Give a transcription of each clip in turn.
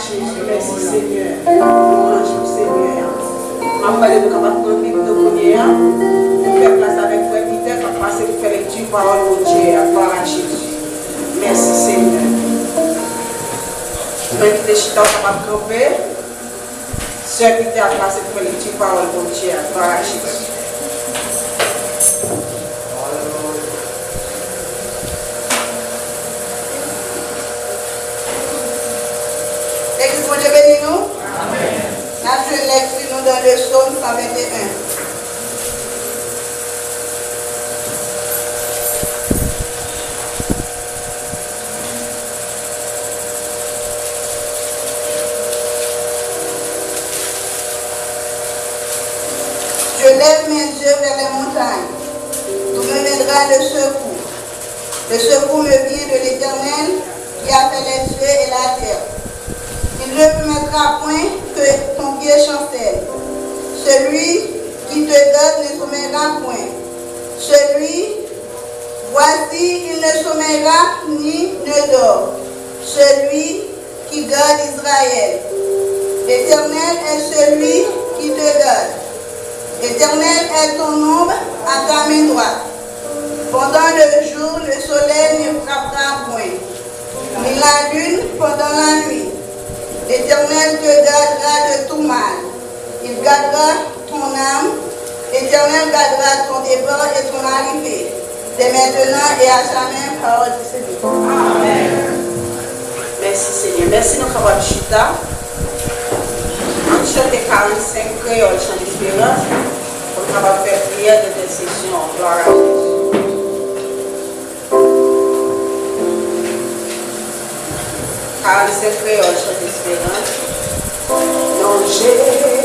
Jésus. Merci Seigneur. Louange au Seigneur. Je vais nous capables de vivre de première. Nous faire place avec frère Peter pour passer pour faire lecture parole de Dieu. Gloire à Jésus. Merci Seigneur. Je vais inviter Chita capable de camper. Sœur Peter a passé pour faire lecture parole de Dieu. Gloire à Jésus. Dieu bénit nous. Amen. Nous lecture dans le psaume 121. Je lève mes yeux vers les montagnes. D'où me viendra le secours. Le secours me vient de l'Éternel qui a fait les cieux et la terre. Il ne permettra point que ton pied chancelle. Celui qui te garde ne sommeillera point. Voici, il ne sommeillera ni ne dort. Celui qui garde Israël. L'Éternel est celui qui te garde. L'Éternel est ton ombre à ta main droite. Pendant le jour, le soleil ne frappera point, ni la lune pendant la nuit. L'Éternel te gardera de tout mal. Il gardera ton âme. L'Éternel gardera ton départ et ton arrivée. Dès maintenant et à jamais, parole du Seigneur. Amen. Merci Seigneur. Merci notre camarade Chita. On chante 45 créoles, chant d'espérance. On va faire prière d'intercession. Gloire à Jésus. Car c'est créole, chant d'espérance. Non, Jésus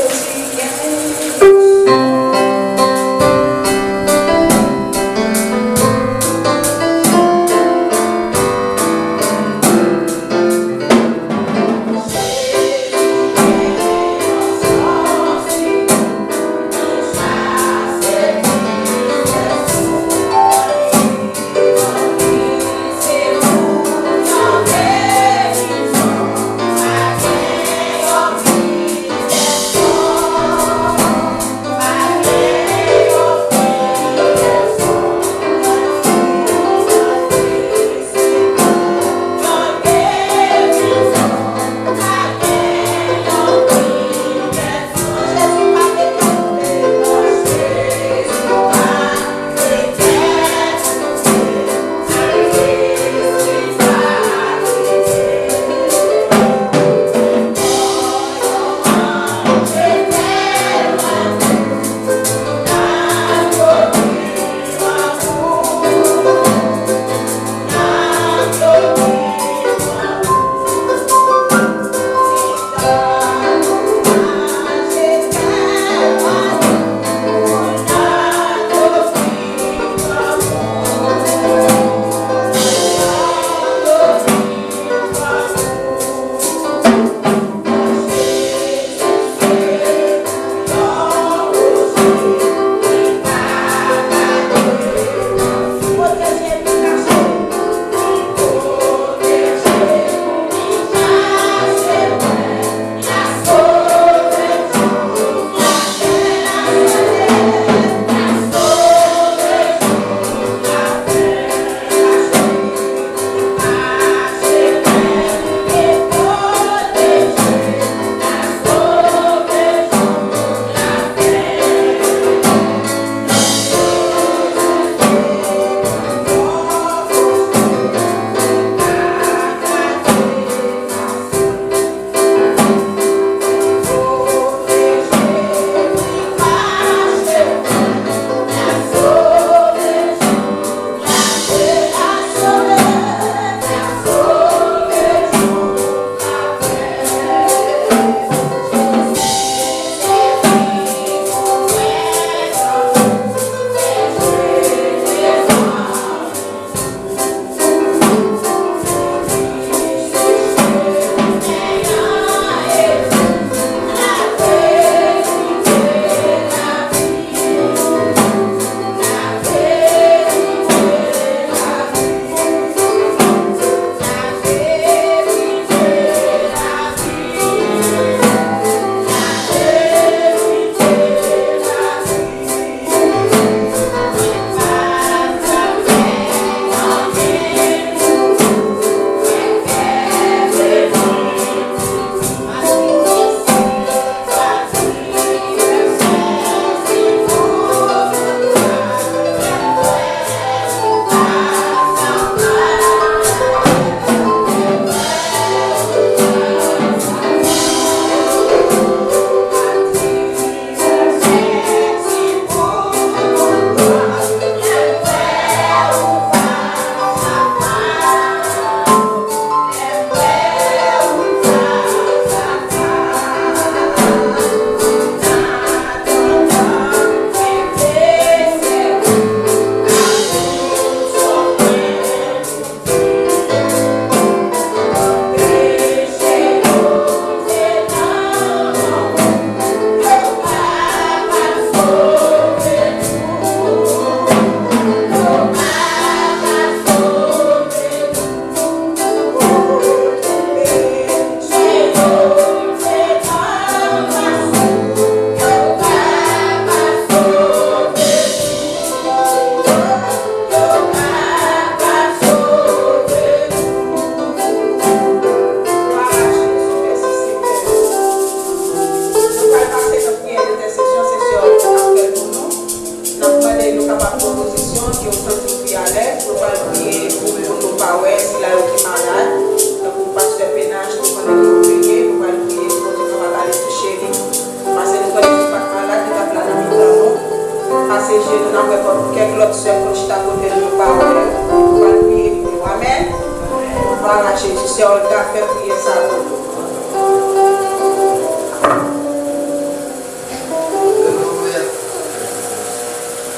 Voilà, Jésus, c'est un gars fait prier ça pour nous.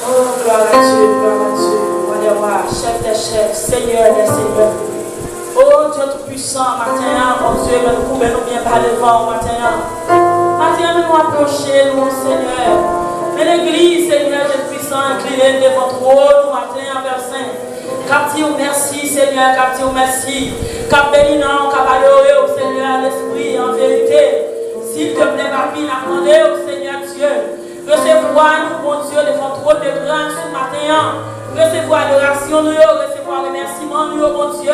Oh, gloire à Dieu, gloire à Dieu. Alléluia, chef des chefs, Seigneur des seigneurs. Oh Dieu tout-puissant, matin, mon Dieu, nous pouvons nous bien par devant, matin. Matin, nous approcher, nous, Seigneur. Mais l'église, Seigneur, Dieu puissant, incliné devant toi, nous, matin, envers Saint. Cap dit merci, Seigneur, cap dit merci. Cap béni, non, cap adorer au Seigneur, l'esprit, en vérité. S'il te plaît, papi, n'attendez au Seigneur Dieu. Recevoir nous, mon Dieu, devant trop de grâce ce matin. Recevoir adoration, nous, recevoir remerciement, nous, mon Dieu.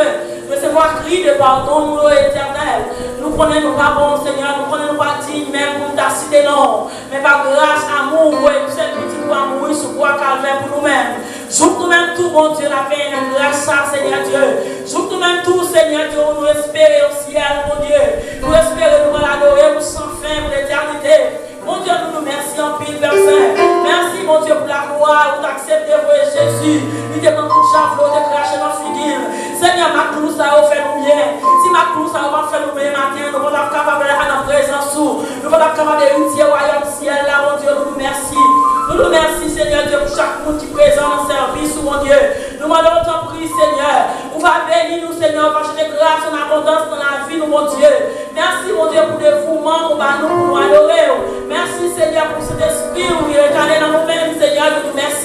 Recevoir cri de pardon, nous, éternel. Nous prenons pas bon, Seigneur, nous prenons pas digne, même pour ta cité, non. Mais par grâce, amour, et tout ce petit doigt mourir sur quoi calvaire pour nous-mêmes. Joue nous-mêmes tout, mon Dieu, la paix, la grâce, Seigneur Dieu. Joue nous-mêmes tout, Seigneur Dieu, nous espérer au ciel, mon Dieu. Nous espérer nous l'adorer pour sans fin, pour l'éternité. Mon Dieu, nous nous remercions en pile, Père Saint. Merci, mon Dieu, pour la gloire, pour t'accepter, pour Jésus. Il te prend tout javelot, te cracher dans la figure. Seigneur, ma clou, ça va faire nous bien. Si ma clou, ça va faire nous bien matin, nous allons être capables d'aller en présence. Nous allons être capables de réussir au royaume ciel, là, mon Dieu, nous nous remercions. Nous nous remercions, Seigneur Dieu, pour chaque monde qui est présent dans le service, mon Dieu. Nous demandons ton prix, Seigneur. On va bénir nous, Seigneur, parce que des grâces en abondance dans la vie, nous, mon Dieu. Merci, mon Dieu, pour le dévouement, pour nous adorer. Merci, Seigneur, pour cet esprit où il est allé dans nous-mêmes, Seigneur. Nous nous remercions.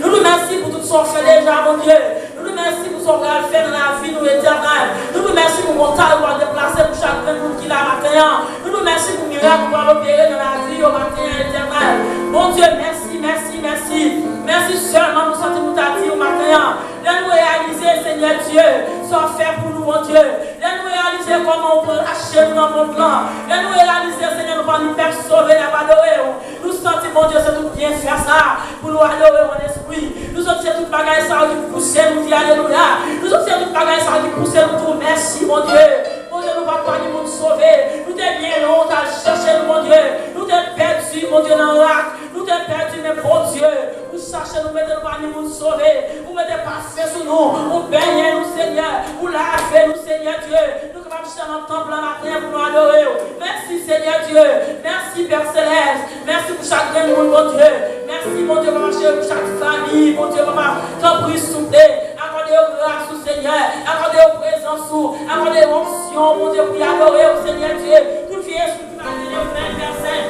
Nous nous remercions pour tout ce qu'on fait déjà, mon Dieu. Nous nous remercions pour ce qu'on va faire dans la vie, nous, éternel. Nous nous remercions pour mon talent pour déplacer pour chaque monde qui l'a matin. Nous nous remercions pour le miracle pour opérer dans la vie au matin, éternel. Mon Dieu, merci, merci, merci. Merci seulement pour ce que nous t'avons dit au matin. Laisse-nous réaliser, Seigneur Dieu, sans faire pour nous, mon Dieu. Laisse-nous réaliser comment on peut lâcher dans mon plan. Laisse-nous réaliser, Seigneur, nous pas nous faire sauver, nous adorer. Nous sentons, mon Dieu, c'est tout bien faire ça pour nous adorer, mon esprit. Nous sentons toute bagaille, ça qui pousse, nous dit alléluia. Nous sentons toute bagaille, ça qui pousse, nous dit merci, mon Dieu. Mon Dieu, nous ne va pas nous sauver. Nous t'es bien long, t'as cherché, mon Dieu. Nous t'es perdu, mon Dieu, dans l'arc. Nous t'es perdu, mais bon Dieu. Vous cherchez, nous mettez pas nous sauver. Vous mettez pas fait sur nous. Vous baignez nous, Seigneur. Vous lavez nous, Seigneur Dieu. Nous sommes dans le temple la matin pour nous adorer. Merci, Seigneur Dieu. Merci, Père Céleste. Merci pour chaque monde, mon Dieu. Merci, mon Dieu, pour marcher pour chaque famille. Mon Dieu, papa, t'en prie, souffler. Accordez aux grâces, Seigneur. Accordez aux présences, accordez aux options, mon Dieu, pour y adorer au Seigneur Dieu. Toute vieille, toute matinée, Père Saint.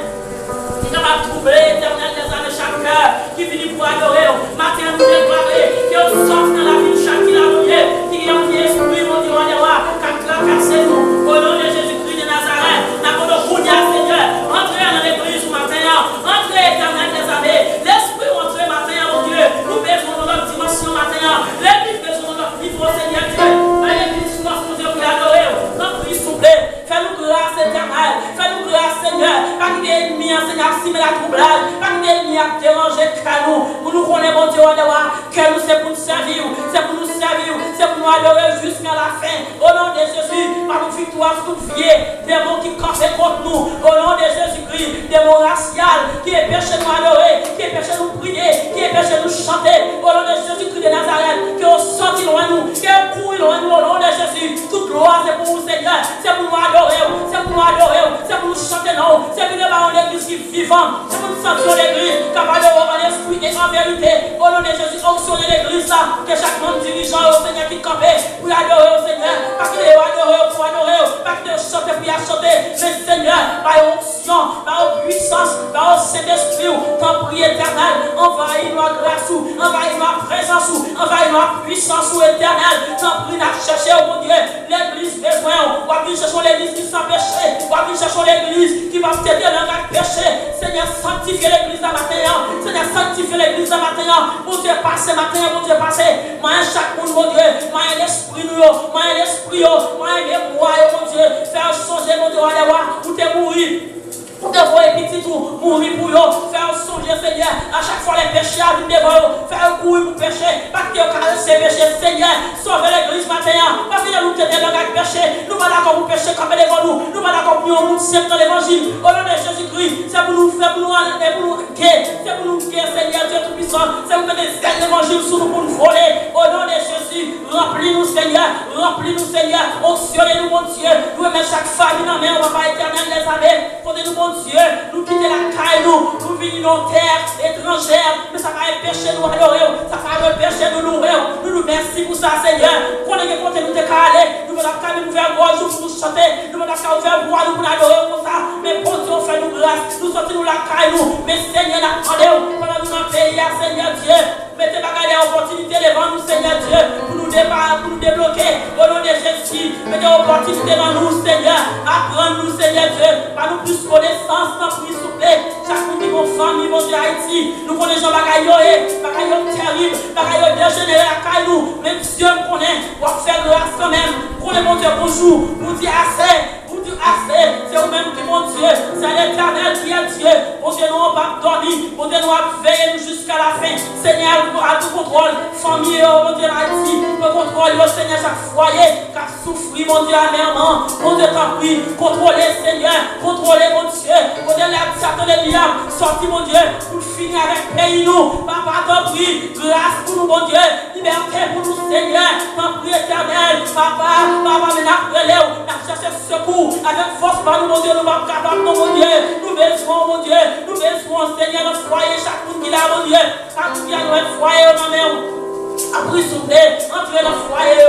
Qui va troubler l'éternel des âmes de chaque cœur, qui finit pour adorer. Matin, nous déclarer qu'il y a une sorte dans la vie de chaque qui l'a mouillé, qui est un esprit, mon Dieu, on est roi, qui a traversé nous. Au nom de Jésus-Christ de Nazareth, nous avons vous dire, Seigneur, entrez dans l'église ce matin, entrez éternel des âmes. L'esprit entrez matin, mon Dieu, nous besoin de notre dimension matin. L'église besoin de notre niveau, Seigneur Dieu. L'église, mon Dieu, pour adorer. Notre Christ, s'il vous plaît, fais-nous grâce éternelle, fais-nous grâce, Seigneur, pas qu'il y ait ennemi, Seigneur, si mais la troublade, pas qu'il y ait ennemi à déranger, qu'à nous, pour nous connaître, mon Dieu, que nous, c'est pour nous servir, c'est pour nous servir, c'est pour nous adorer jusqu'à la fin, au nom de Jésus, par nos victoires, tout vieux, démons qui campent contre nous, au nom de Jésus-Christ, démons raciales, qui est péché nous adorer, qui est péché nous prier, qui est péché nous chanter, au nom de Jésus-Christ de Nazareth, qui ont sorti loin nous, qui ont couru loin nous, au nom de Jésus, toute gloire, c'est pour vous, Seigneur, c'est pour nous adorer, c'est pour nous adorer, c'est pour nous chanter, non, c'est pour nous avoir une église qui est vivante, c'est pour nous sentir l'église, capable de en esprit et en vérité, au nom de Jésus, fonctionner l'église là, que chaque monde dirigeant au Seigneur qui campait, pour adorer au Seigneur, pas qu'il ait adoré pour adorer, pas qu'il ait chanté pour y chanter, mais Seigneur, par onction, par puissance, par Saint-Esprit, t'en prie éternel, envahis ma grâce, envahis ma présence, envahis ma puissance éternelle, t'en prie n'a cherché au mon Dieu, l'église besoin, on va venir chercher l'église qui s'en péché, on va venir chercher l'église qui va se tenir dans le péché, Seigneur, sanctifie l'église à matin, Seigneur, sanctifie l'église à matin, mon Dieu, passez matin, mon Dieu, passez, moi, chaque monde, mon Dieu, moi, l'esprit, moi, l'esprit, moi, mémoire, mon Dieu, faire changer, mon Dieu, aller voir, où t'es mourir. Pour te voir petit tout, mourir pour eux, faire songer, Seigneur, à chaque fois les péchés à venir devant eux, faire courir pour pécher, parce que ces péchés, Seigneur, sauver l'église matin, parce que nous tenons dans le péché, nous pas d'accord pour pécher comme devant nous pas d'accord pour mis au monde simple dans l'évangile. Au nom de Jésus-Christ, c'est pour nous faire, pour nous guérir, c'est pour nous guérir, Seigneur Dieu Tout-Puissant. C'est pour nous donner l'évangile sur nous pour nous voler. Au nom de Jésus, remplis-nous, Seigneur. Remplis-nous, Seigneur. Onctionnez-nous, mon Dieu. Nous remettons chaque famille dans la main, on va pas éternel les années. Fondez-nous, mon Dieu. Nous quitter la caille, nous venons en terre étrangère. Mais ça va empêcher nous adorer. Ça va empêcher nous louer. Nous nous merci pour ça, Seigneur. Qu'on ait compté nous décaler. Nous venons à nous faire voir pour nous chanter. Nous venons à faire voir pour nous adorer pour ça. Mais bon Dieu, fait nous grâce. Nous sortons la caille, nous. Mais Seigneur, attendez-vous. Pendant nous dans le pays, Seigneur Dieu. Mettez bagaille opportunité devant nous, Seigneur Dieu, pour nous débloquer. Au nom de Jésus, mettez opportunité dans nous, Seigneur. Apprends-nous, Seigneur Dieu, par nous plus connaissance, dans plus souple. Chaque monde qui est famille, mon Dieu, Haïti, nous connaissons bagaille terrible, bagaille dégénéré à Caillou. Même Dieu me connaît, pour faire grâce quand même. Connaît mon Dieu, bonjour, vous dites assez. C'est vous-même qui mon Dieu, c'est l'Éternel qui est Dieu. Mon Dieu, nous pas dormir, mon Dieu, nous veiller jusqu'à la fin. Seigneur, à tout contrôle, famille, mon Dieu, Haïti, nous contrôle, Seigneur, chaque foyer, car souffrir, mon Dieu, amèrement. Mon Dieu, t'en prie, contrôlez, Seigneur, contrôlez, mon Dieu. Mon Dieu, la Satan, les diables, sortis, mon Dieu, pour finir avec pays, nous. Papa, t'en prie, grâce pour nous, mon Dieu, liberté pour nous, Seigneur. T'en prie, éternel, papa, mais n'a cherché secours. Avec force, par nous, mon Dieu, nous sommes capables, mon Dieu. Nous besoin, mon Dieu. Nous besoin, Seigneur, notre foyer, chaque monde qui l'a, mon Dieu. Chaque monde qui a notre foyer, ma mère. Après souffler, entrez dans le foyer,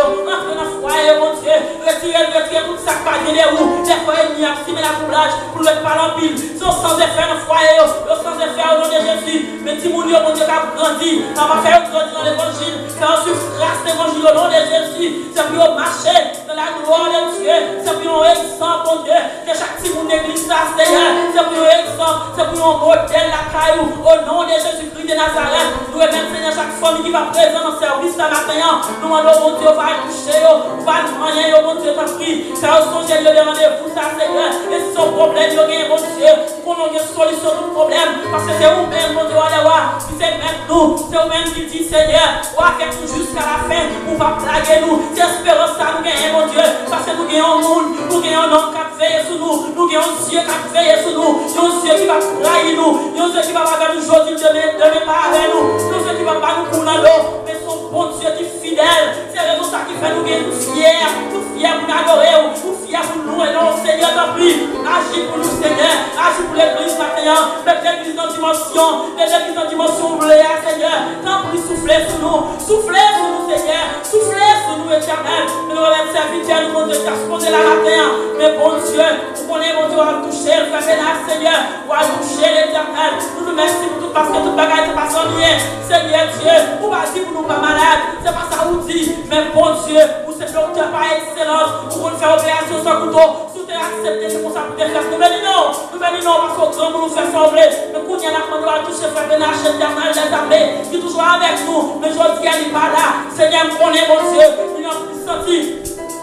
mon Dieu. Retirez tout ça, pas de roues. Les foyers n'y a pas la couplage pour le pas en pile. Sont sans effet dans le foyer, sans effet au nom de Jésus. Mais si mon Dieu, qui a grandi, on va faire grandir dans l'évangile. Faire ensuite grâce l'évangile au nom de Jésus. C'est pour marcher dans la gloire de Dieu. C'est pour un exemple, mon Dieu. Que chaque petit monde église ça, Seigneur. C'est pour un exemple, c'est pour un modèle, la caillou. Au nom de Jésus-Christ de Nazareth. Nous remercions, Seigneur, chaque famille qui va présenter dans service ce matin. Nous demandons, mon Dieu, va toucher, va demander, mon Dieu, t'en prie. Car au songe, le rendez-vous, ça, Seigneur. Et si son problème, il y a mon Dieu, qu'on ait une solution de problème. Parce que c'est vous-même, mon Dieu, allez voir. C'est même nous, c'est vous-même qui dit, Seigneur, on va faire tout jusqu'à la fin. On va plaguer nous. C'est espérance ça, nous gagnons, mon Dieu. Parce que nous gagnons un monde, nous gagnons un homme qui a veillé sur nous. Nous gagnons un Dieu qui a veillé sur nous. Un Dieu qui va trahir nous. Un Dieu qui va pas nous aujourd'hui, demain pas avec nous. Un Dieu qui va pas nous couler l'eau. Mais son bon Dieu qui est fidèle. C'est raison ça qui fait nous gagner fiers. Nous fiers pour nous adorer. Nous fiers pour nous. Et non, Seigneur, t'en prie. Agis pour nous, Seigneur. Agis pour l'église maintenant. Mets l'église dans dimension. Mets l'église dans dimension. Seigneur. T'en prie, soufflez sur nous. Soufflez sur nous, Seigneur. Soufflez sur nous, éternel. Mais nous allons servir, nous, mon Dieu, t'as supposé la matin. Mais bon Dieu, vous connaissez, mon Dieu, on va toucher le frère Seigneur. On va toucher l'éternel. Nous nous remercions pour tout parce que tout bagage n'est pas sans bien. Seigneur Dieu, vous va dire pour nous pas malades. C'est pas ça vous dit. Mais bon Dieu, vous êtes docteur par excellence. Vous pouvez faire opération sans couteau. Sous tes accepté, c'est pour ça que vous devez faire. Nous venons non. Nous venons non parce qu'au grand, nous nous faisons sembler. Mais quand il y a la demande, toucher le frère Bénach, l'éternel, les armées, qui est toujours avec nous. Mais je dis qu'elle n'est pas là. Seigneur, me connaît, mon Dieu. Il a senti.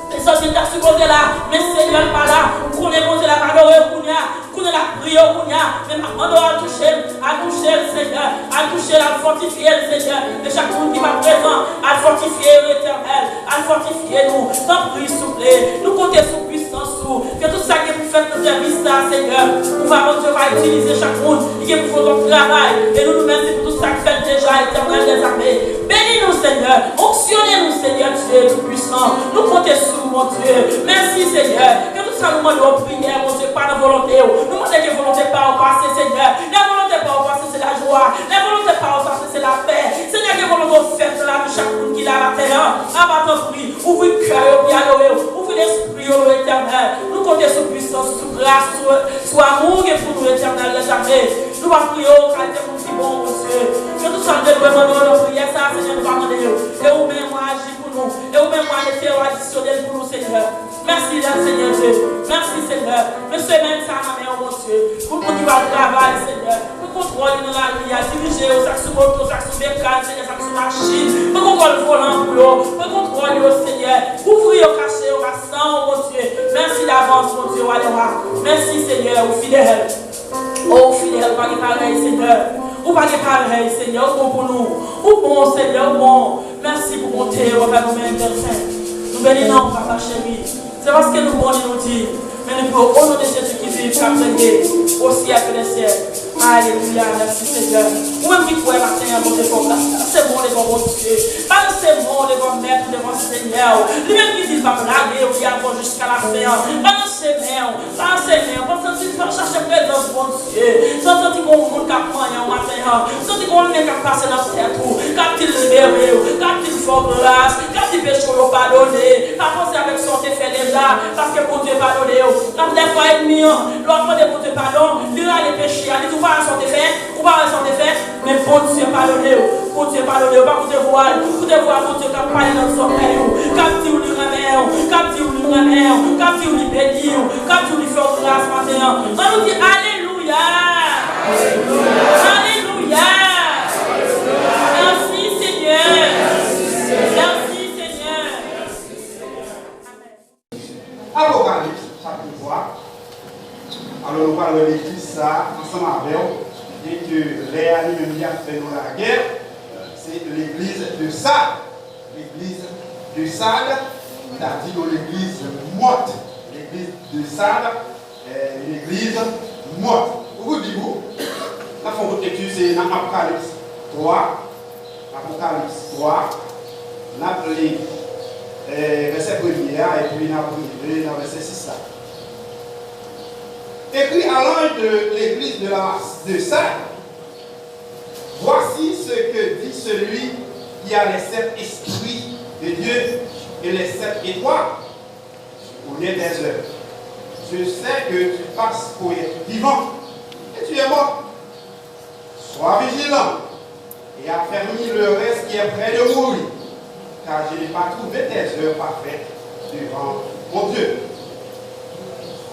Les sorties de supposé là, mais Seigneur pas là, qu'on est bon de la valeur, qu'on est la prière, mais maintenant on doit toucher le Seigneur, à toucher la fortifier le Seigneur, et chaque monde qui va présent, à fortifier l'éternel, à fortifier nous, sans prie, s'il vous plaît, nous comptons sur puissance, que tout ça que vous faites dans service là, Seigneur, on va utiliser chaque monde, qui vous fait notre travail, et nous nous remercions pour tout ça que vous faites déjà, éternel des armées. Bénis-nous, Seigneur, onctionnez-nous, Seigneur Dieu tout-puissant, nous comptons sur mon Dieu. Merci Seigneur. Que tout ça nous demande prière, mon Dieu, pas de volonté. Nous demandons que volonté pas au passé, Seigneur. La volonté pas au passé, c'est la joie. La volonté pas au passé, c'est la paix. Seigneur, que volonté au fait de la vie, chaque monde qui l'a à la terre. Abat ton prix. Ouvrez le cœur, bien adoré. Ouvrez l'esprit, éternel. Nous comptons sur puissance, sur grâce, sur amour et pour nous, éternel, jamais. Nous allons prier au caractère pour si bon, mon Dieu. Que tout ça nous demande de prière, ça, Seigneur, nous va demander. Et vous-même, agis pour nous. Et vous-même, mettez additionnel pour nous, Seigneur. Merci, Seigneur Dieu. Merci, Seigneur. Monsieur, même ça, ma mère, mon Dieu. Pour qu'on y va au travail, Seigneur. Pour contrôler dans la vie, à diriger au sac sous moto, au sac sous bécane, Seigneur, sac sous machine. Pour contrôler le volant pour l'eau. Pour contrôler au Seigneur. Ouvrir au cachet, au bassin, mon Dieu. Merci d'avance, mon Dieu. Alléluia. Merci, Seigneur, au fidèle. Oh, fidèle, pas de pareil, Seigneur. Ou pas de pareil, Seigneur. Bon pour nous. Ou bon, Seigneur, bon. Merci pour monter, on va nous-mêmes, Père Saint. Nous bénissons, papa chéri. C'est parce que nous bon nous dit. Mais nous pouvons, au nom de Jésus qui vit, comme au siècle des siècles. Alléluia, merci Seigneur. Ou même qui croit matin, mon Dieu, comme là. C'est bon, les bons, mon Dieu. Pas c'est bon, les bons maîtres, les bons Seigneur. Lui-même qui dit, va blaguer, ou bien bon jusqu'à la fin. Pas c'est bien, pas c'est bien. Pas sentir, va chercher présence, mon Dieu. Sans sentir qu'on monde qui a pris un matin. Sans sentir qu'on est qui a passé dans cette roue. Quand-il libéré, quand-il fort grâce, quand-il péché, on pardonné. Pas penser avec son fait déjà, parce que mon Dieu pardonné. Quand les fois ennemis, l'enfant de mon Dieu pardon, lui a les péchés, il dit, pas son défait, ou pas son défait, mais bon Dieu pardonné, bon Dieu pardonné, pas pour te voir, mon Dieu qui a parlé dans son cœur, quand tu lui remets, quand tu lui remets, quand tu lui bénis, quand tu lui fais grâce matin, on nous dit Alléluia, Alléluia, merci Seigneur, merci Seigneur. Apocalypse, chapitre 3. Alors, nous parlons de l'église, ça, ensemble avec vous. Et que Léa lui-même a fait nous la guerre, c'est l'église de Sardes. L'église de Sardes, il a dit l'église morte. L'église de Sardes, une église morte. Vous dites-vous, la fond de lecture, c'est dans Apocalypse 3. Apocalypse 3, on a appelé verset 1er, et puis on a appelé dans verset 6. Écrit à l'ange de l'église de Sardes, voici ce que dit celui qui a les 7 esprits de Dieu et les 7 étoiles. Au lieu des heures. Je sais que tu passes pour être vivant et tu es mort. Sois vigilant et affermis le reste qui est près de mourir, car je n'ai pas trouvé tes heures parfaites devant mon Dieu.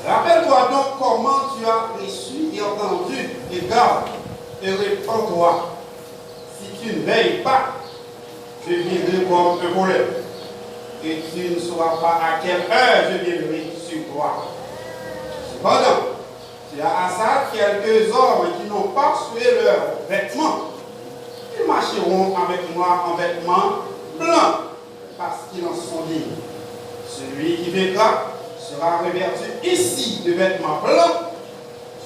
Rappelle-toi donc comment tu as reçu et entendu, et garde et répands-toi. Si tu ne veilles pas, je viendrai comme un voleur, et tu ne sauras pas à quelle heure je viendrai sur toi. Cependant, tu as à ça quelques hommes qui n'ont pas souillé leurs vêtements. Ils marcheront avec moi en vêtements blancs, parce qu'ils en sont dignes. Celui qui vaincra sera revêtu ici de vêtements blancs.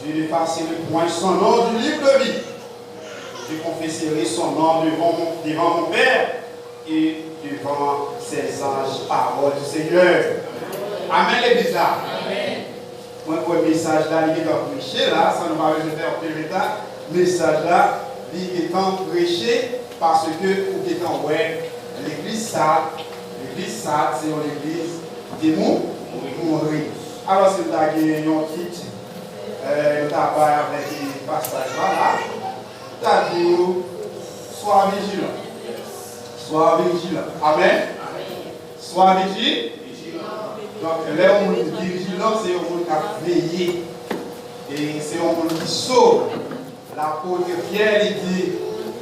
Je lui passerai point son nom du livre de vie. Je confesserai son nom devant mon Père et devant ses anges, parole du Seigneur. Amen, l'église là. Amen. Moi, pour le message là, il est en prêché là, ça ne va pas faire plus tard. Le message là, il est en prêché parce que, ou qui est en ouais, l'église ça, c'est une église qui est mourir. Alors, c'est là qu'il y a un titre, nous avons avec le passage là, t'as dit, sois vigilant. Sois vigilant. Amen. Sois vigilant. Donc, là, on dit vigilant, c'est un monde qui a veillé. Et c'est un monde qui sauve. L'apôtre Pierre dit,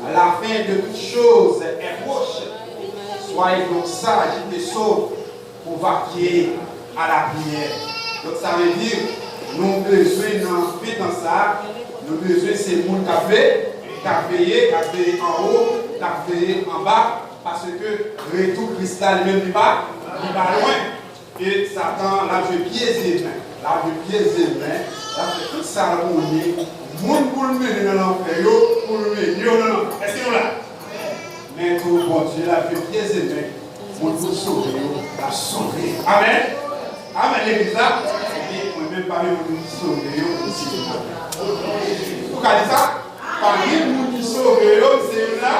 à la fin de toutes choses est proche. Soyez donc sages et sauvés pour vaquer à la prière. Donc ça veut dire, nous avons besoin d'en faire dans ça. Nous avons besoin de ces gens qui ont veillé en haut, qui ont veillé en bas, parce que le retour cristal même n'est pas loin. Et Satan l'a joué pieds et mains. L'a joué pieds et mains. Là, c'est tout ça qu'on est. Monde pour le mener dans l'enfer, pour le mener dans l'enfer. Est-ce que nous là? Mais tout bon Dieu l'a joué pieds et mains. Monde pour sauver, l'a sauvé. Amen. Amen, l'église là. Et moi-même, parmi les gens qui sauvent, aussi. Pourquoi dit ça? Parmi les gens qui sauvent, c'est là.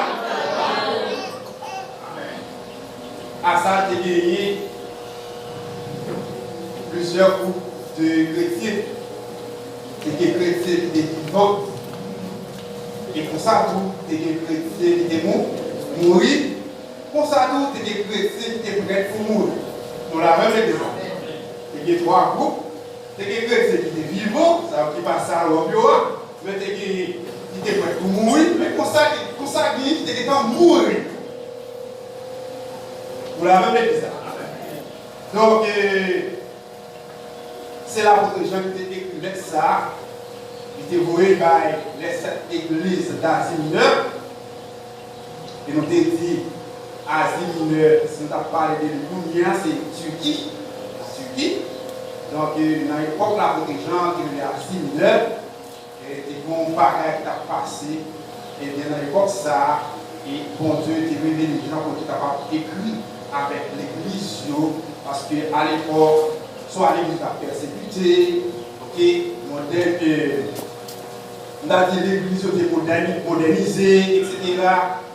À ça, tu as gagné plusieurs groupes de chrétiens. Des chrétiens qui étaient vivants. Et pour ça, tout, des chrétiens qui étaient morts. Pour ça, tout, des chrétiens qui étaient prêts pour mourir. Nous l'avons même exemple. Il y a 3 groupes. Il y a des chrétiens qui étaient vivants, ça veut dire pas ça à l'ambiance, mais qui étaient prêts pour mourir, mais pour ça, qui étaient en mourir. Vous l'avez même dit ça. Donc, c'est l'apôtre Jean qui écrivait ça. Il était voué par les 7 églises d'Asie mineure. Et nous avons dit, Asie mineure, si nous avons parlé de l'Union, c'est Turquie. Donc, Donc, dans l'époque là, pour les gens qui étaient assis mineurs, et des bons bagages qui ont passé, et bien dans l'époque, ça, et bon Dieu était révélé les gens pour être capable d'écrire avec l'église, parce qu'à l'époque, soit l'église a persécuté, ok, moderne, on a dit l'église était modernisée, etc.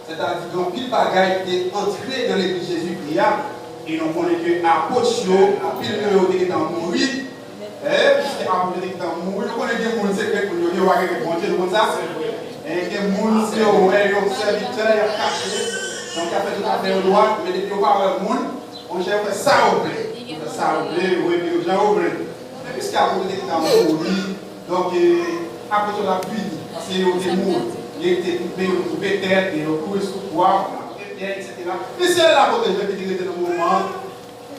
C'est-à-dire que pile bagaille était entré dans l'église Jésus-Christ, et nous connaissons que apôtres, à pile de qui étaient mourir, puisque apôtres qui étaient mourir, nous connaissons que les gens secrets pour nous dire, on va manger comme ça. Et que les gens qui ont serviteurs, ils ont caché, donc ils ont fait tout à fait au droit, mais depuis qu'on parle de monde, on cherche ça au blé. Ça au blé, oui, mais les gens au blé. Mais puisque apôtres qui étaient mourir, donc apôtres la pluie, parce qu'ils étaient morts. Il était coupé tête, il a coupé sous poids, etc. Mais c'est là pour les gens qui étaient dans le moment,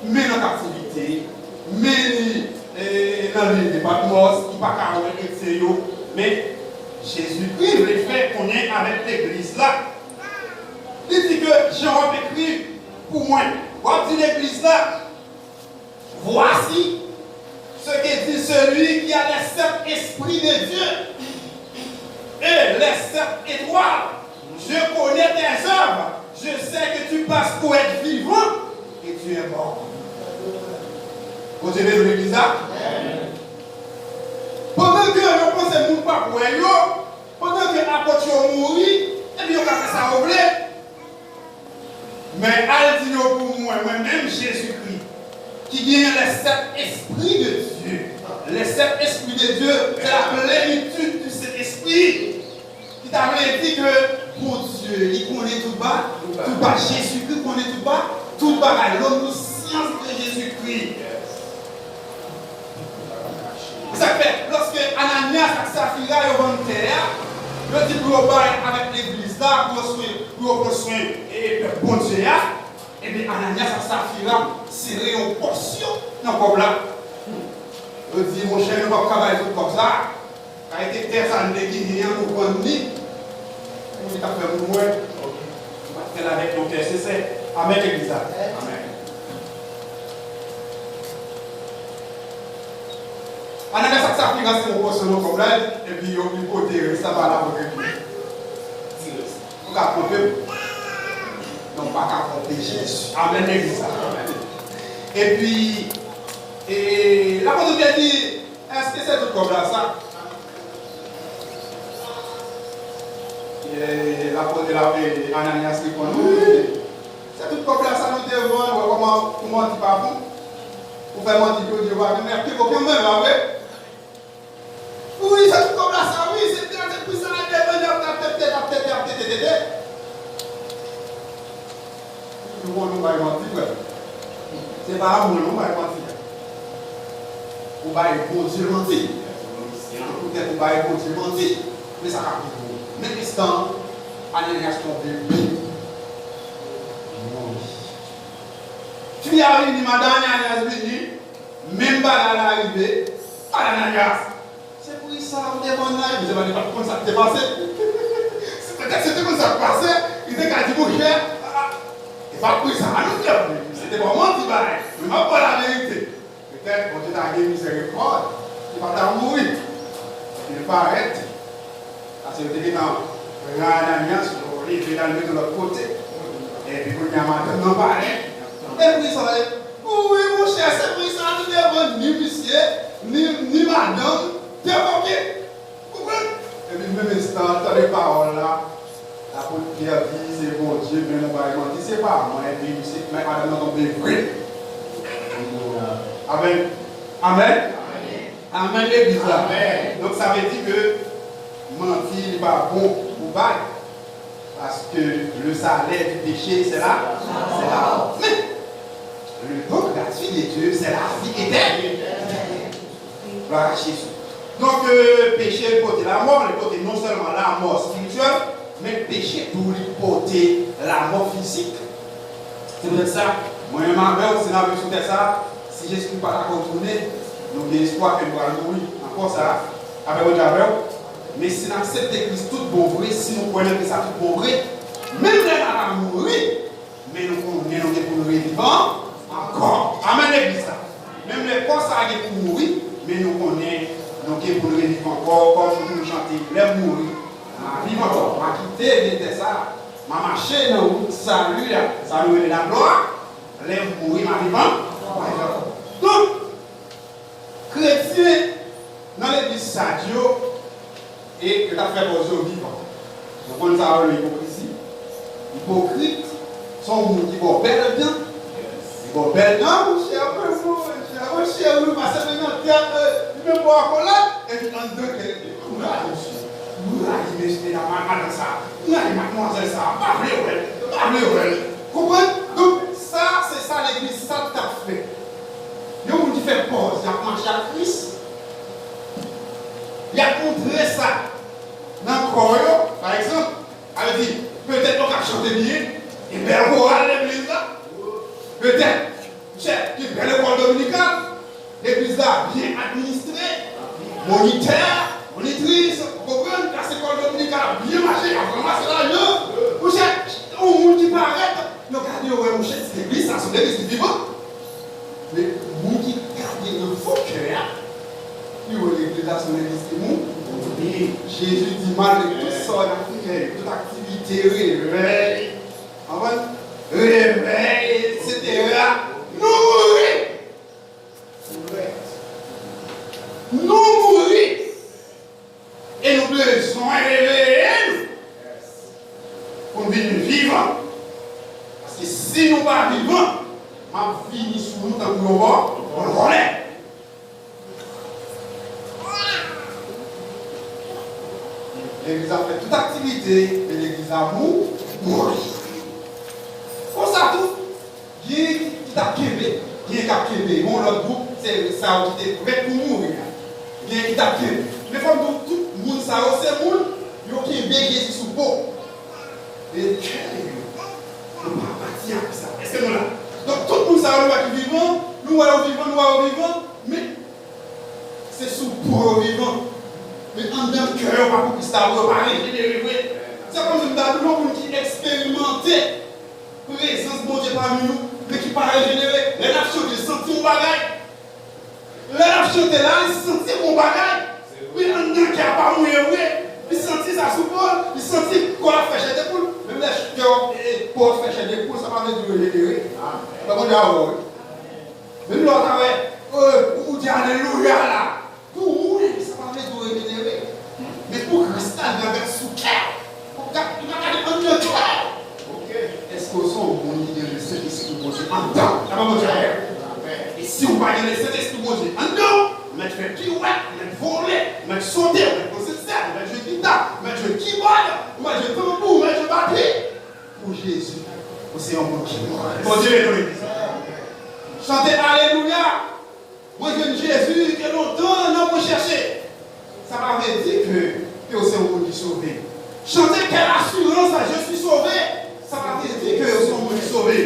mais dans la captivité, mais dans l'île de Patmos, il n'y a pas qu'à voir, mais Jésus-Christ le fait qu'on est avec l'église là. Il dit que Jean écrit pour moi, voici l'église là, voici ce que dit celui qui a les 7 esprits de Dieu. Et les 7 étoiles, je connais tes œuvres, je sais que tu passes pour être vivant et tu es mort. Vous avez de l'église là? Pendant que nous pensons que nous ne pas pour eux, pendant que l'apôtre est mort, et puis on a fait ça au blé. Mais elle dit pour moi-même Jésus-Christ, qui vient les 7 esprits de Dieu. Les 7 esprits de Dieu, c'est la plénitude de cet esprit. Il t'a dit que, mon Dieu, il connaît tout bas, Jésus-Christ connaît tout bas, l'homme science de Jésus-Christ. Ça fait, lorsque Ananias et Saphira ont vendu terre, le dit pour avec l'église là, pour construire et bon Dieu, et bien Ananias et Saphira serré en portion dans le corps là. Il dit, mon cher, nous ne pouvons pas travailler tout comme ça. A été terre, ça ne dit rien, nous ne pouvons ni. Nous avons fait pour moi. On va faire avec nos cœurs, c'est ça. Amen, l'église. Amen. Ananias et Saphira, c'est mon poste comme là, et puis il faut dire, ça va là pour que nous avons compris. Non, pas qu'à compter Jésus. Amen, l'église. Et puis, l'apôtre Pierre dit, est-ce que c'est tout comme là, ça? L'apôtre Ananias répond, c'est tout comme là, ça nous devons, comment tu parles? Pour faire mentir que Dieu va venir, mais aucun même, là, oui? Oui, c'est tout comme là, ça, oui, c'est bien, c'est plus ça, la devenir, nous ne va mentir, c'est pas amour, nous va mentir. Ou va bon Dieu mentir. Peut-être ou va bon Dieu mentir. Mais ça va plus. Mais l'instant, Ananias tombe. Tu y arrives, madame Ananias venu, même pas dans l'arrivée, Ananias. C'est pour ça qu'on demande là, vous avez pas comment ça s'est passé. C'était comme ça passé, il était qu'à dire mon cher, il va pour ça, c'était vraiment petit bail. Mais pas pour la vérité. Peut-être qu'on Dieu t'a donné miséricorde, il va t'en mourir. Il ne va pas arrêter. Parce que tu es dans Ananias, il va le mettre de l'autre côté. Et puis, il y a maintenant, non pas arrêter. Et puis, ça va dire, oui, mon cher, c'est pour ça, nous devons ni monsieur, ni madame, dévoquer. Vous comprenez? Et puis, même instant, dans les paroles là, l'apôtre Pierre dit, c'est bon Dieu, mais on va mentir, c'est pas moi, et puis, c'est madame, on tombe vrai. Amen. Amen. Amen, l'église. Donc ça veut dire que mentir n'est pas bon pour bail. Parce que le salaire du péché, c'est là. C'est là. Mais le don gratuit de Dieu, c'est la vie éternelle. Gloire à Jésus. Donc, péché porter la mort, il porter non seulement la mort spirituelle, mais le péché pour porter la mort physique. C'est peut-être ça. Moi-même, c'est la vie sur ça. Si Jésus ne peut pas retourner, nous avons espoir que nous allons mourir. Encore ça, avec votre amour. Mais si nous acceptons Christ tout bon vrai, si nous connaissons que ça tout bon vrai, même si nous allons mourir, mais nous connaissons pour nous vivants encore. Amen, l'église. Même les corps, ça a été pour mourir, mais nous connaissons, nous qui pour vivre encore, comme nous chantons, les mourir. Vivre encore, ma quitter, c'était ça. Ma marché dans le salut, ça nous est la gloire. Les mourir, ma vivant. Donc, chrétien, dans l'église Sadio, et que tu as fait poser au vivant. Donc, on a l'hypocrisie. Hypocrite, sont gens qui vont bel bien. Ils vont bel bien, mon cher, mon cher, nous passons maintenant au théâtre, nous même pas encore là, et puis en deux, nous allons m'acheter la maman dans ça, nous allons mademoiselle ça, pas vrai, comprenez? Donc, ça, c'est ça l'église, ça que tu as fait. Il y a un qui fait pause, il a marché à Christ, il a montré ça. Dans le corps, par exemple, elle dit, peut-être qu'on a chanté bien, et bien on va à l'église là. Peut-être, chef, qui est l'école dominicale, l'église là bien administrée, monitrice, vous comprenez, la école dominicale bien marché, il a vraiment c'est l'argent. Vous chef, on monde qui paraît, nous regardons, ouais, mon chef, cette église, ça, c'est l'église vivante. Mais, vous qui gardez dans vos cœurs, puis l'église là, c'est l'église qui monte. Jésus dit mal de tout ça, toute activité, réveil, etc. Nous mourir. Nous mourir. Et nous devons réveiller pour nous vivants. Parce que si nous ne sommes pas vivants, ma vie sous nous, tant que nous on le connaît. L'église a fait toute activité, mais l'église a mouru. Pour ça, tout, il y a qui t'a québé, il y a qui t'a québé. Mon autre groupe, c'est ça qui était prêt pour mourir. Il y a qui t'a québé. Mais comme tout le monde, ça c'est le monde, il y a qui est bégué sous peau. Et on va partir avec ça. Est-ce que nous là? Donc tout le monde, ça qui est vivant, nous allons vivant, mais c'est sous peau vivant. Mais en dedans le cœur, pas pour que ça reparaît, c'est comme si nous avons qui expérimenté la présence de Dieu parmi nous, mais qui paraît généré. Les nations qui sentent mon bagage. Les nations qui là, ils sentent mon bagage. Mais en dedans qui n'a pas mouillé, ils sentent ça sous Paul, ils sentent qu'on a fait chez des poules. Même les cœurs pour faire chez des poules, ça va être généré. Pas qu'on a même l'autre avait, vous dites Alléluia là. Pour mourir, ça va être généré. Mais pour cristal avec sous cœur, pour garder un de cœur. Est-ce que vous avez le Saint-Esprit de Dieu en dedans? Ça va vous dire. Et si vous n'avez pas le Saint-Esprit de Dieu en dedans, vous mettez faire pirouette, vous mettez voler, vous mettez sauter, vous mettez concert, vous mettez jouer guitare, vous mettez jouer keyboard, vous mettez jouer tambour, vous mettez jouer batterie. Pour Jésus, vous êtes un bon keyboard. Bon Dieu est dans l'église. Chantez Alléluia. Moi, je Jésus, que longtemps, nous avons cherché. Ça m'a dit que vous êtes un monde qui est sauvé. Chantez quelle assurance, je suis sauvé. Ça m'a dit que vous êtes un monde qui est sauvé.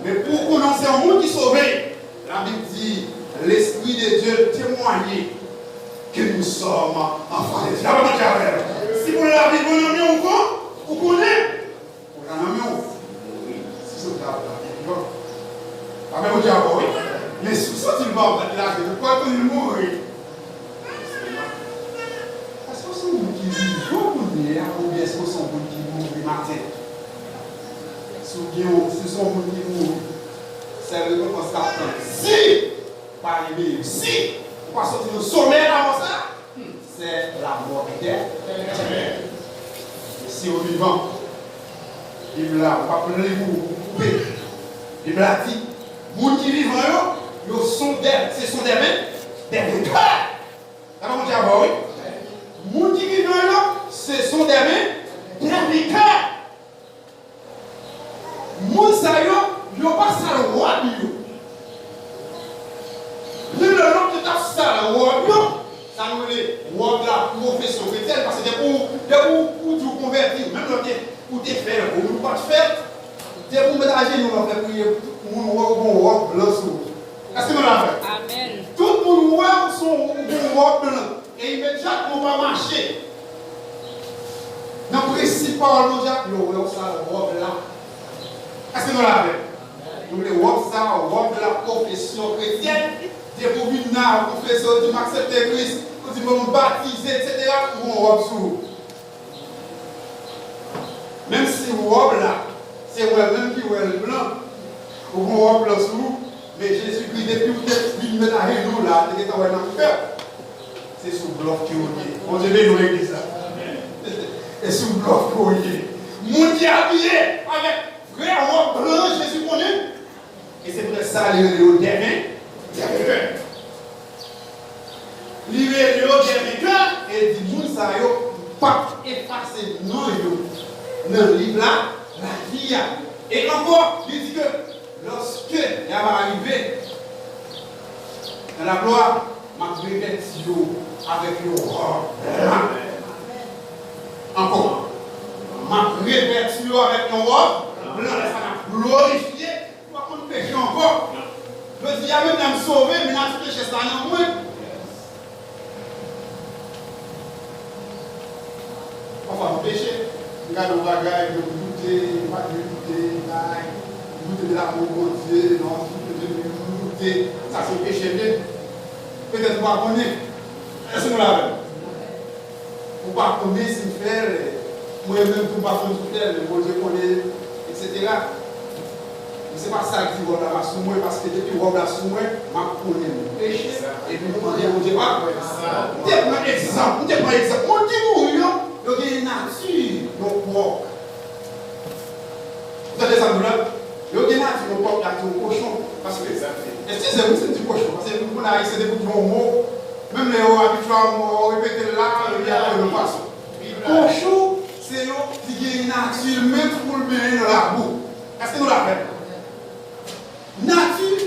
Mais pour prononcer un monde qui est sauvé, la Bible dit l'Esprit de Dieu témoigne que nous sommes enfants de Dieu. Si vous l'avez dit, vous l'avez encore, vous connaissez. Vous l'avez encore. Si vous l'avez encore. Ah, mais vous dites encore, oui. Mais si vous sortez le bord de l'âge de quoi vous mourir? Est-ce que c'est un monde qui vit journée ou bien est-ce que c'est un monde qui mourut matin? Si c'est un monde qui mourut, c'est le réponse qu'attend. Si, pas arriver, si, on va sortir le sommet avant ça, c'est la mort éternelle. Si au vivant, il là, on va prendre les mots, couper. Il l'a dit, les gens qui vivent ce sont des vainqueurs. Alors on dit ah oui. Les gens qui vivent ce sont des vainqueurs. Les gens ils n'ont pas ça le roi. Le nom qui tape ça le roi, ça nous est roi de la profession chrétienne parce que c'est pour tout convertir, même pour te faire, pour ne pas te faire. C'est pour mettre à genoux, on fait prier pour nous voir un roi blanc sur nous. Est-ce que nous l'avons fait? Amen. Tout le monde voit son roi blanc. Et immédiatement, on va marcher. Dans le principal, nous avons ça, le roi blanc. Est-ce que nous l'avons fait? Nous voulons voir ça, le roi de la profession chrétienne. finale, vous faites ça, vous m'acceptez Christ, vous me baptisez, etc. Ou on robe sous. Même si vous robe là, c'est moi-même qui robe le blanc, ou vous robe blanc sous, mais Jésus-Christ, depuis que vous êtes à nous là, vous êtes dans le cœur. C'est sous le bloc qui est. On dit, nous l'église là. Et sous le bloc qui est. Mon Dieu habillé avec vrai robe blanche, Jésus connaît. Et c'est pour ça qu'il est au dernier. Il est au dernier et dit, nous, ça y est, pas effacer non, dans le livre là, la vie. Et encore, il dit que lorsque il va arriver dans la gloire, ma revêtio avec le roi blanc. Encore. Ma revêtio avec le roi blanc. Ça m'a glorifié. Pas qu'on péché encore. Je dis, il y a même à me sauver, mais n'a pas péché ça non moins. Parfois, on péche. Regarde nos bagages, de goûter, pas de goûter, goûter de l'amour de Dieu, non, goûter. Ça, c'est péché. Peut-être pas connaître. Est-ce que vous l'avez? Pour pas connaître ce qu'il fait, moi-même, pour pas connaître ce qu'il fait, le bon Dieu connaît, etc. Mais ce n'est pas ça qui va là sous moi, parce que depuis que je vais là sous moi, je connais le péché. Et puis, je connais mon Dieu. Je vais prendre un exemple. On dit, il y a une nature, donc, vous avez des amoureux? Il y a une nature, donc, il y a un cochon. Parce que, est-ce que c'est un petit cochon? Parce que vous avez essayé de vous mots, même les hauts habituellement répéter là, il y a le poisson. Cochon, c'est eux qui ont une nature, même pour le mener dans la boue. Est-ce que nous l'avons? Nature,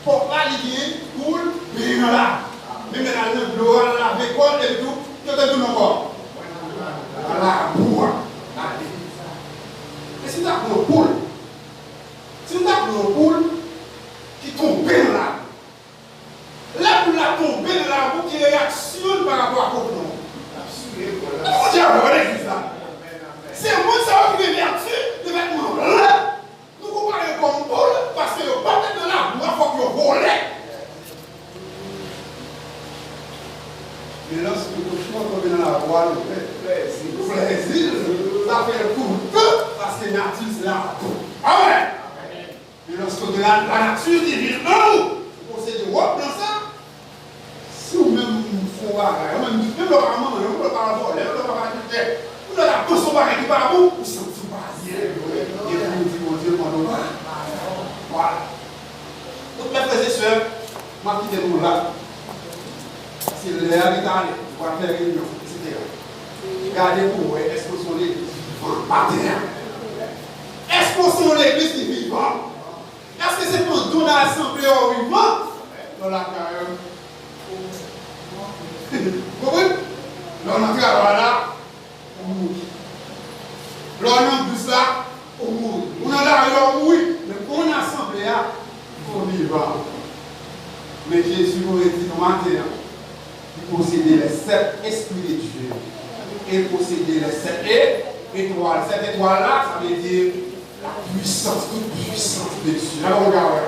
pour la ligne, pour le mener dans la boue. Même dans le bloc, la bécole et tout, tout est tout encore. La boue. Et si nous avons une poule, si nous avons une poule qui tombe dans la boue, la poule a tombé dans la boue qui réactionne par rapport à coton. C'est moi ça qui est vertu de vêtements blancs. Nous comparons comme poule parce que le bâtiment de la boue, il faut que vous volez. Mais lorsque le cochon tombe dans la voile, il fait plaisir, ça fait le coup de feu parce que la nature c'est la boue. Amen. Mais lorsque la nature divine, vous possédez votre dans ça, si vous-même vous faites même le parlement, même le parlement, même le parlement, vous n'avez pas besoin de récupérer par vous, vous sentez basier. Et vous dites, mon Dieu, mon Dieu. Voilà. Donc, mes frères et sœurs, moi qui suis là, c'est l'air d'Italie, on va faire réunion, etc. Regardez pour vous, est-ce que sont l'église vivante, matérielle? Est-ce que sont l'église vivante? Est-ce que c'est pour donner à l'assemblée au vivant? Dans la carrière. Vous comprenez? Là, on entre là, on mourit. Là, on plus là, on mourit. On a là, on mourit. Mais pour une assemblée, il faut vivre. Mais Jésus aurait dit dans matin, il possédait les 7 esprits de Dieu. Et possédait les 7 étoiles. Cette étoile-là, ça veut dire la puissance, toute puissance de Dieu. Alors, regardez.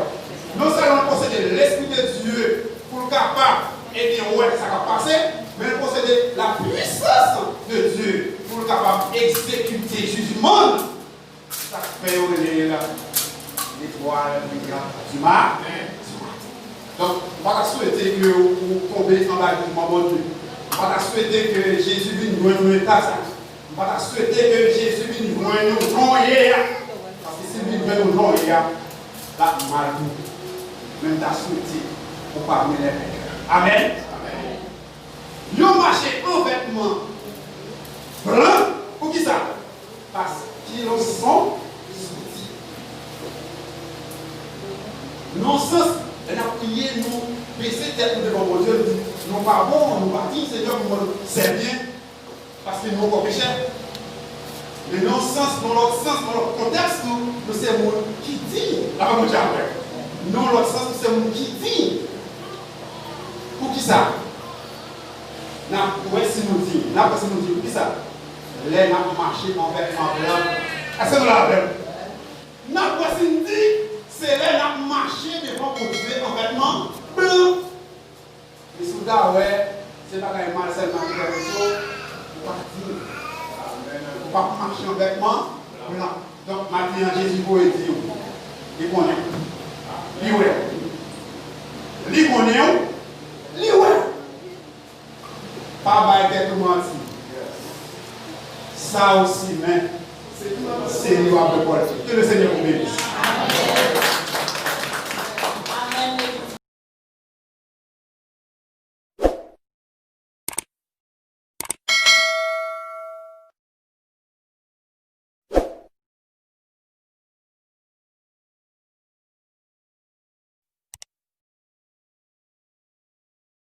Non seulement posséder l'esprit de Dieu pour le capable, et bien, ouais, ça va passer, mais posséder la puissance de Dieu pour le capable d'exécuter le jugement. Ça fait l'étoile du matin. Donc, on va souhaiter que vous tombez en bas du moment de Dieu. On va souhaiter que Jésus vienne nous donner un tas. On va souhaiter que Jésus vienne nous donner un journée. Parce que si vous venez nous donner, là, mal même ta souhaité pour parmi les pécheurs. Amen. Ils ont marché en vêtements blancs. Pour qui ça? Parce qu'ils sont sortis. Non sens, elle a prié, nous baisser tête devant mon Dieu, nous pas bon, nous bâtis, Seigneur, c'est bien, parce que nous sommes pécheurs. Mais non sens, dans l'autre sens, dans l'autre contexte, nous sommes monde qui dit, là mon Dieu après. Non, l'autre sens, nous sommes qui dit. Pour qui ça? Où est-ce que nous dit? Là, parce que nous dit, pour qui ça? Les n'a marché en vêtements blancs. Est-ce que nous l'avons? Là, parce que nous dit, c'est les n'a marché devant Dieu en vêtements blancs. cas, ouais, c'est pas un mal seulement qui fait des choses, pour pas dire. Pour pas marcher en vêtements. Donc, maintenant, Jésus vous dit, il connaît. Il ouais. Il connaît. Il ouais. Pas bailler tout menti. Ça aussi, mais c'est lui à peu près. Que le Seigneur vous bénisse.